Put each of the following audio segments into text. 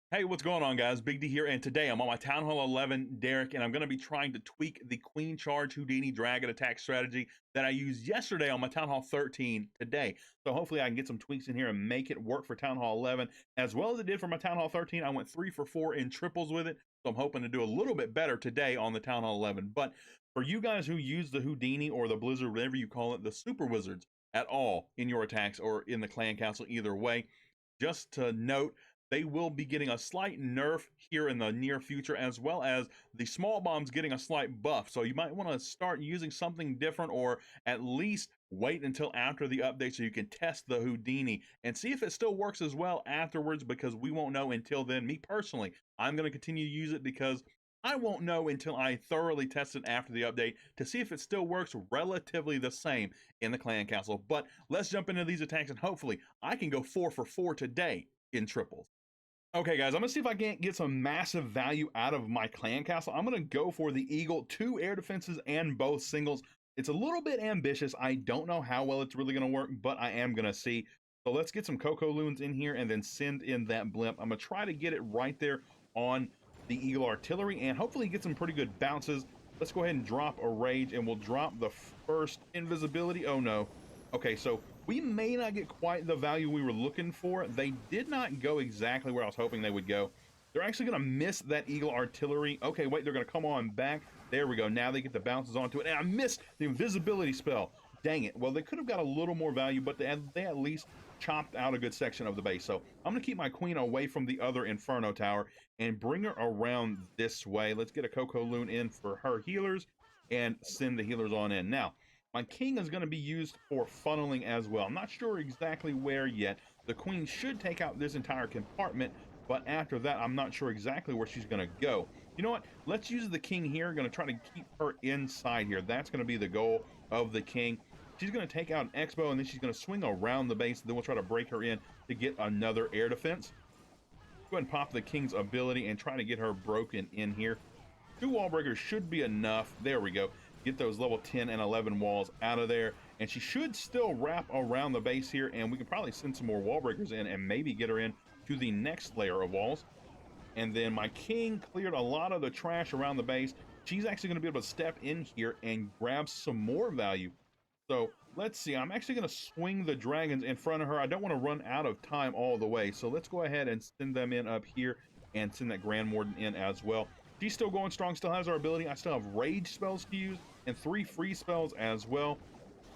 Hey, what's going on, guys? Big D here, and today I'm on my Town Hall 11 Derek, and I'm going to be trying to tweak the Queen Charge Houdini Dragon attack strategy that I used yesterday on my Town Hall 13 today. So hopefully I can get some tweaks in here and make it work for Town Hall 11, as well as it did for my Town Hall 13. I went 3 for 4 in triples with it, so I'm hoping to do a little bit better today on the Town Hall 11. But for you guys who use the Houdini or the Blizzard, whatever you call it, the Super Wizards at all in your attacks or in the Clan Council, either way, just to note, they will be getting a slight nerf here in the near future, as well as the small bombs getting a slight buff. So you might want to start using something different, or at least wait until after the update so you can test the Houdini and see if it still works as well afterwards, because we won't know until then. Me personally, I'm going to continue to use it because I won't know until I thoroughly test it after the update to see if it still works relatively the same in the Clan Castle. But let's jump into these attacks, and hopefully I can go 4 for 4 today in triples. Okay, guys, I'm gonna see if I can't get some massive value out of my clan castle. I'm gonna go for the Eagle, 2 air defenses and both singles. It's a little bit ambitious. I don't know how well it's really gonna work, but I am gonna see. So let's get some Coco Loons in here and then send in that blimp. I'm gonna try to get it right there on the Eagle artillery and hopefully get some pretty good bounces. Let's go ahead and drop a rage, and we'll drop the first invisibility. Oh no. Okay, so we may not get quite the value we were looking for. They did not go exactly where I was hoping they would go. They're actually going to miss that Eagle artillery. Okay, wait, they're going to come on back. There we go. Now they get the bounces onto it. And I missed the invisibility spell. Dang it. Well, they could have got a little more value, but they at least chopped out a good section of the base. So I'm going to keep my queen away from the other Inferno Tower and bring her around this way. Let's get a Coco Loon in for her healers and send the healers on in. Now, my king is going to be used for funneling as well. I'm not sure exactly where yet. The queen should take out this entire compartment, but after that, I'm not sure exactly where she's going to go. You know what? Let's use the king here. Going to try to keep her inside here. That's going to be the goal of the king. She's going to take out an Expo, and then she's going to swing around the base. Then we'll try to break her in to get another air defense. Go ahead and pop the king's ability and try to get her broken in here. 2 wall breakers should be enough. There we go. Get those level 10 and 11 walls out of there, and she should still wrap around the base here, and we can probably send some more wall breakers in and maybe get her in to the next layer of walls. And then my king cleared a lot of the trash around the base. She's actually going to be able to step in here and grab some more value. So let's see, I'm actually going to swing the dragons in front of her. I don't want to run out of time all the way, so let's go ahead and send them in up here and send that Grand Warden in as well. She's still going strong, still has her ability. I still have rage spells to use and 3 free spells as well.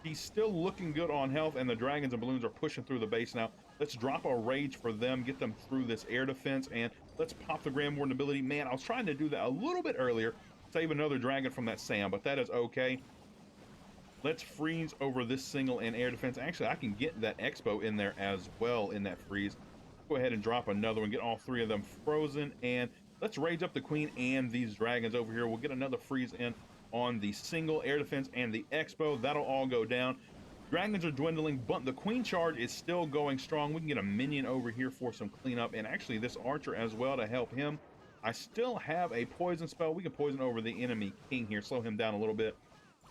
She's still looking good on health, and the dragons and balloons are pushing through the base now. Let's drop a rage for them, get them through this air defense, and let's pop the Grand Warden ability. Man, I was trying to do that a little bit earlier, save another dragon from that Sam, but that is okay. Let's freeze over this single and air defense. Actually, I can get that Expo in there as well in that freeze. Go ahead and drop another one, get all 3 of them frozen, and let's rage up the queen and these dragons over here. We'll get another freeze in on the single air defense and the Expo. That'll all go down. Dragons are dwindling, but the queen charge is still going strong. We can get a minion over here for some cleanup, and actually this archer as well to help him. I still have a poison spell. We can poison over the enemy king here, slow him down a little bit.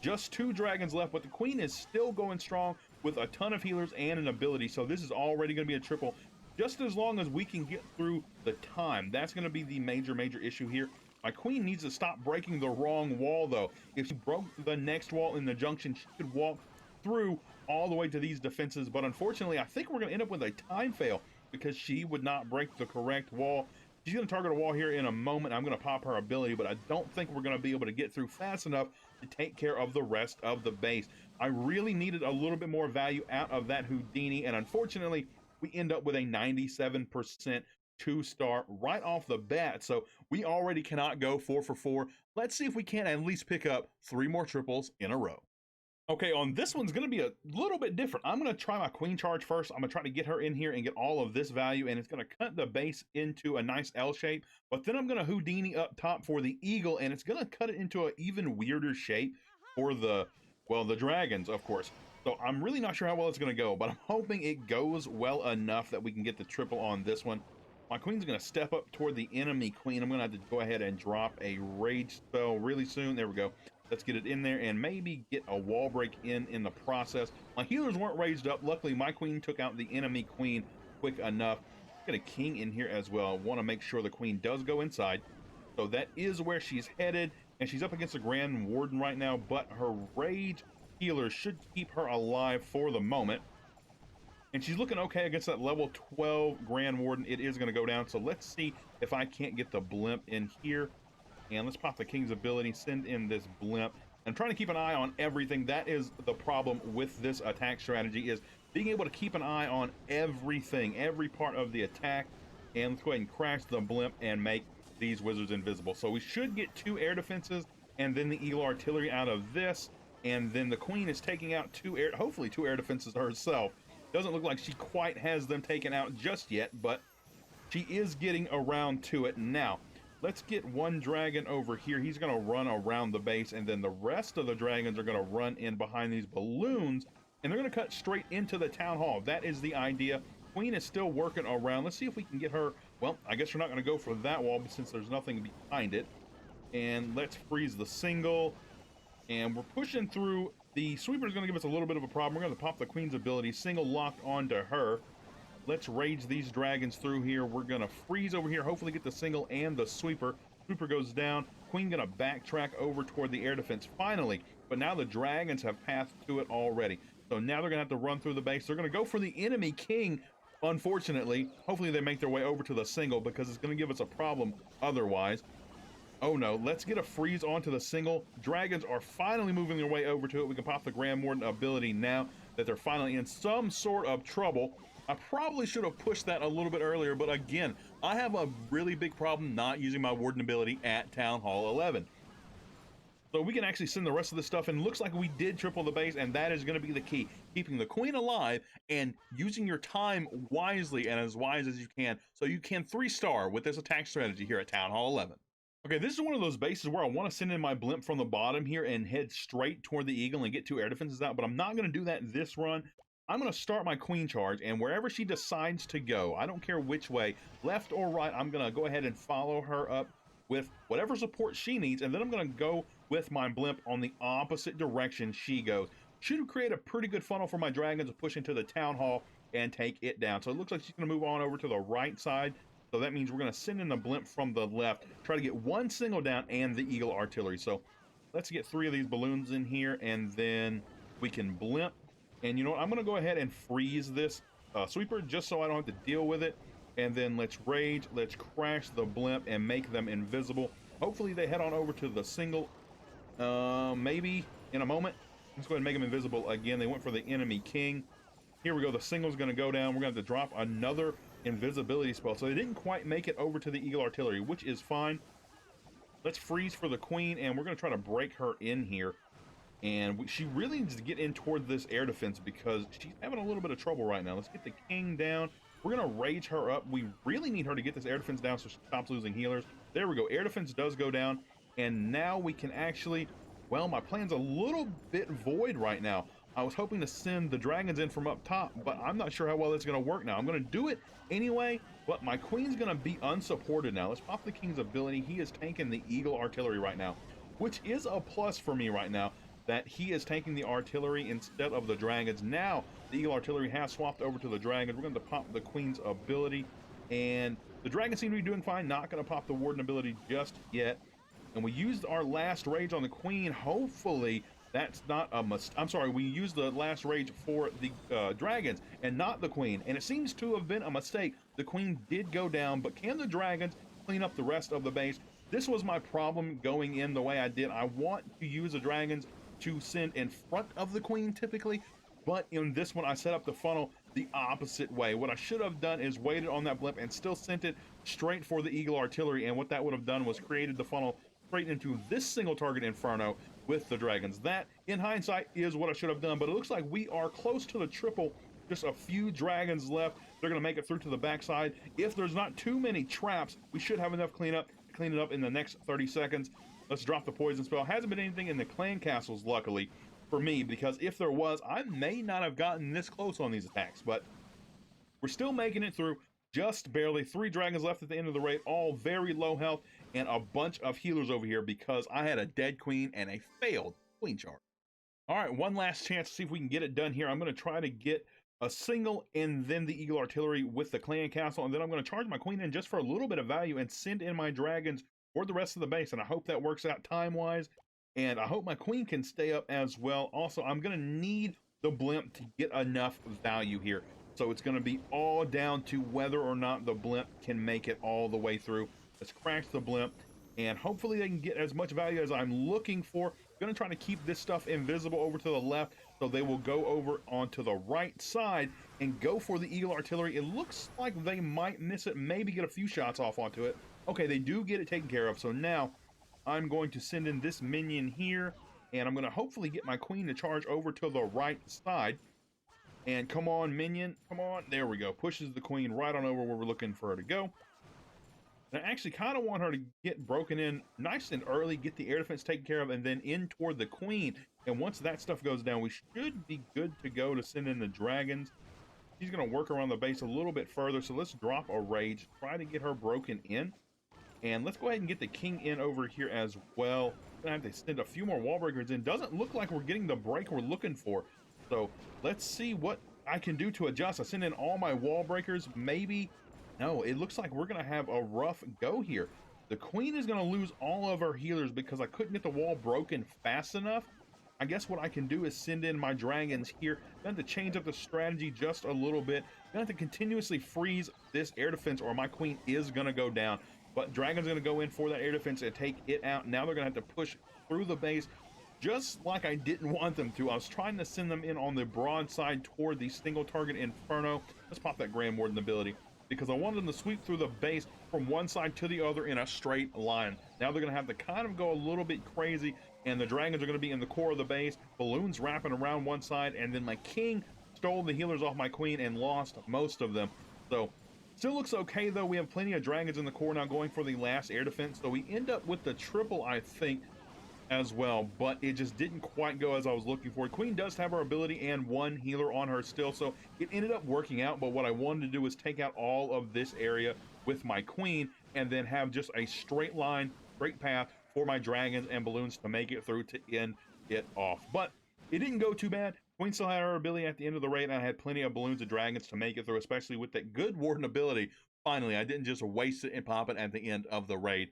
Just 2 dragons left, but the queen is still going strong with a ton of healers and an ability. So this is already going to be a triple. Just as long as we can get through the time, that's going to be the major issue here. My queen needs to stop breaking the wrong wall, though. If she broke the next wall in the junction, she could walk through all the way to these defenses. But unfortunately, I think we're going to end up with a time fail because she would not break the correct wall. She's going to target a wall here in a moment. I'm going to pop her ability, but I don't think we're going to be able to get through fast enough to take care of the rest of the base. I really needed a little bit more value out of that Houdini, and unfortunately, we end up with a 97% 2-star right off the bat. So we already cannot go 4 for 4. Let's see if we can at least pick up 3 more triples in a row. Okay, on this one's going to be a little bit different. I'm going to try my queen charge first. I'm going to try to get her in here and get all of this value, and it's going to cut the base into a nice L shape. But then I'm going to Houdini up top for the eagle, and it's going to cut it into an even weirder shape for the, well, the dragons, of course. So I'm really not sure how well it's going to go, but I'm hoping it goes well enough that we can get the triple on this one. My queen's going to step up toward the enemy queen. I'm going to have to go ahead and drop a rage spell really soon. There we go. Let's get it in there and maybe get a wall break in the process. My healers weren't raised up. Luckily, my queen took out the enemy queen quick enough. Get a king in here as well. Want to make sure the queen does go inside. So that is where she's headed, and she's up against the Grand Warden right now, but her rage healer should keep her alive for the moment. And she's looking okay against that level 12 Grand Warden. It is going to go down. So let's see if I can't get the blimp in here. And let's pop the king's ability, send in this blimp. I'm trying to keep an eye on everything. That is the problem with this attack strategy, is being able to keep an eye on everything, every part of the attack. And let's go ahead and crash the blimp and make these wizards invisible. So we should get 2 air defenses and then the eagle artillery out of this. And then the queen is taking out hopefully 2 air defenses herself. Doesn't look like she quite has them taken out just yet, but she is getting around to it. Now, let's get one dragon over here. He's going to run around the base, and then the rest of the dragons are going to run in behind these balloons, and they're going to cut straight into the town hall. That is the idea. Queen is still working around. Let's see if we can get her. Well, I guess we're not going to go for that wall since there's nothing behind it. And let's freeze the single. And we're pushing through. The sweeper is going to give us a little bit of a problem. We're going to pop the queen's ability, single locked onto her. Let's rage these dragons through here. We're going to freeze over here, hopefully get the single and the sweeper. Sweeper goes down. Queen going to backtrack over toward the air defense finally. But now the dragons have passed to it already. So now they're going to have to run through the base. They're going to go for the enemy king, unfortunately. Hopefully they make their way over to the single, because it's going to give us a problem otherwise. Oh no, let's get a freeze onto the single. Dragons are finally moving their way over to it. We can pop the Grand Warden ability now that they're finally in some sort of trouble. I probably should have pushed that a little bit earlier, but again, I have a really big problem not using my Warden ability at Town Hall 11. So we can actually send the rest of the stuff, and it looks like we did triple the base, and that is going to be the key. Keeping the queen alive and using your time wisely and as wise as you can, so you can 3-star with this attack strategy here at Town Hall 11. Okay, this is one of those bases where I want to send in my blimp from the bottom here and head straight toward the eagle and get 2 air defenses out, but I'm not going to do that this run. I'm going to start my queen charge, and wherever she decides to go, I don't care which way, left or right, I'm going to go ahead and follow her up with whatever support she needs, and then I'm going to go with my blimp on the opposite direction she goes. Should create a pretty good funnel for my dragons to push into the town hall and take it down. So it looks like she's going to move on over to the right side. So that means we're going to send in the blimp from the left, try to get 1 single down and the eagle artillery. So let's get 3 of these balloons in here, and then we can blimp. And you know what? I'm going to go ahead and freeze this sweeper just so I don't have to deal with it. And then let's rage, let's crash the blimp and make them invisible. Hopefully they head on over to the single, maybe in a moment. Let's go ahead and make them invisible again. They went for the enemy king. Here we go. The single's going to go down. We're going to have to drop another invisibility spell. So they didn't quite make it over to the eagle artillery, which is fine. Let's freeze for the queen, and we're going to try to break her in here. And she really needs to get in toward this air defense because she's having a little bit of trouble right now. Let's get the king down. We're going to rage her up. We really need her to get this air defense down so she stops losing healers. There we go. Air defense does go down. And now we can actually, well, my plan's a little bit void right now. I was hoping to send the dragons in from up top, but I'm not sure how well it's going to work now. I'm going to do it anyway, but my queen's going to be unsupported now. Let's pop the king's ability. He is tanking the eagle artillery right now, which is a plus for me right now, that he is taking the artillery instead of the dragons. Now, the eagle artillery has swapped over to the dragons. We're going to pop the queen's ability, and the dragons seem to be doing fine. Not going to pop the warden ability just yet. And we used our last rage on the queen. Hopefully, that's not a mistake. I'm sorry, we used the last rage for the dragons and not the queen. And it seems to have been a mistake. The queen did go down, but can the dragons clean up the rest of the base? This was my problem going in the way I did. I want to use the dragons to send in front of the queen typically, but in this one I set up the funnel the opposite way. What I should have done is waited on that blimp and still sent it straight for the eagle artillery, and what that would have done was created the funnel straight into this single target inferno with the dragons. That, in hindsight, is what I should have done, but it looks like we are close to the triple. Just a few dragons left. They're going to make it through to the backside. If there's not too many traps, we should have enough clean it up in the next 30 seconds. Let's drop the poison spell. Hasn't been anything in the clan castles, luckily, for me, because if there was, I may not have gotten this close on these attacks, but we're still making it through just barely. 3 dragons left at the end of the raid, all very low health, and a bunch of healers over here because I had a dead queen and a failed queen charge. All right, one last chance to see if we can get it done here. I'm going to try to get a single, and then the Eagle Artillery with the Clan Castle, and then I'm going to charge my Queen in just for a little bit of value and send in my dragons for the rest of the base, and I hope that works out time-wise, and I hope my Queen can stay up as well. Also, I'm going to need the blimp to get enough value here, so it's going to be all down to whether or not the blimp can make it all the way through. Let's crash the blimp, and hopefully they can get as much value as I'm looking for. I'm going to try to keep this stuff invisible over to the left, so they will go over onto the right side and go for the Eagle Artillery. It looks like they might miss it, maybe get a few shots off onto it. Okay, they do get it taken care of. So now I'm going to send in this minion here, and I'm going to hopefully get my Queen to charge over to the right side. And come on, minion, come on. There we go. Pushes the Queen right on over where we're looking for her to go. And I actually kind of want her to get broken in nice and early, get the air defense taken care of, and then in toward the Queen. And once that stuff goes down, we should be good to go to send in the dragons. She's going to work around the base a little bit further, so let's drop a rage, try to get her broken in. And let's go ahead and get the king in over here as well. Gonna have to send a few more wall breakers in. Doesn't look like we're getting the break we're looking for. So let's see what I can do to adjust. I send in all my wall breakers, maybe. No, it looks like we're gonna have a rough go here. The Queen is gonna lose all of her healers because I couldn't get the wall broken fast enough. I guess what I can do is send in my dragons here. Gonna have to change up the strategy just a little bit. Gonna have to continuously freeze this air defense or my Queen is gonna go down. But Dragon's going to go in for that air defense and take it out. Now they're going to have to push through the base just like I didn't want them to. I was trying to send them in on the broad side toward the single target Inferno. Let's pop that Grand Warden ability because I wanted them to sweep through the base from one side to the other in a straight line. Now they're going to have to kind of go a little bit crazy, and the Dragons are going to be in the core of the base. Balloons wrapping around one side, and then my King stole the healers off my Queen and lost most of them. So still looks okay, though. We have plenty of dragons in the core now going for the last air defense. So we end up with the triple, I think, as well. But it just didn't quite go as I was looking for. Queen does have her ability and one healer on her still. So it ended up working out. But what I wanted to do was take out all of this area with my Queen and then have just a straight line, straight path for my dragons and balloons to make it through to end it off. But it didn't go too bad. Queen still had her ability at the end of the raid, and I had plenty of balloons and dragons to make it through, especially with that good warden ability. Finally, I didn't just waste it and pop it at the end of the raid.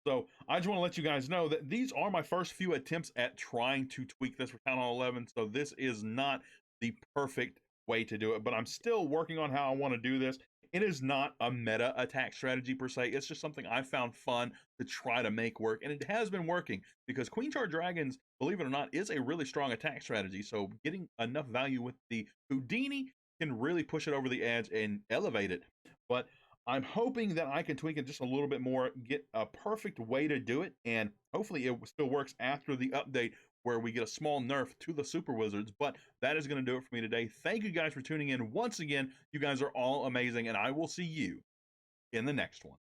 So I just want to let you guys know that these are my first few attempts at trying to tweak this for Town Hall 11. So this is not the perfect way to do it, but I'm still working on how I want to do this. It is not a meta attack strategy per se. It's just something I found fun to try to make work, and it has been working because Queen Charge Dragons, believe it or not, is a really strong attack strategy. So getting enough value with the Houdini can really push it over the edge and elevate it. But I'm hoping that I can tweak it just a little bit more, get a perfect way to do it, and hopefully it still works after the update where we get a small nerf to the Super Wizards. But that is going to do it for me today. Thank you guys for tuning in once again. You guys are all amazing, and I will see you in the next one.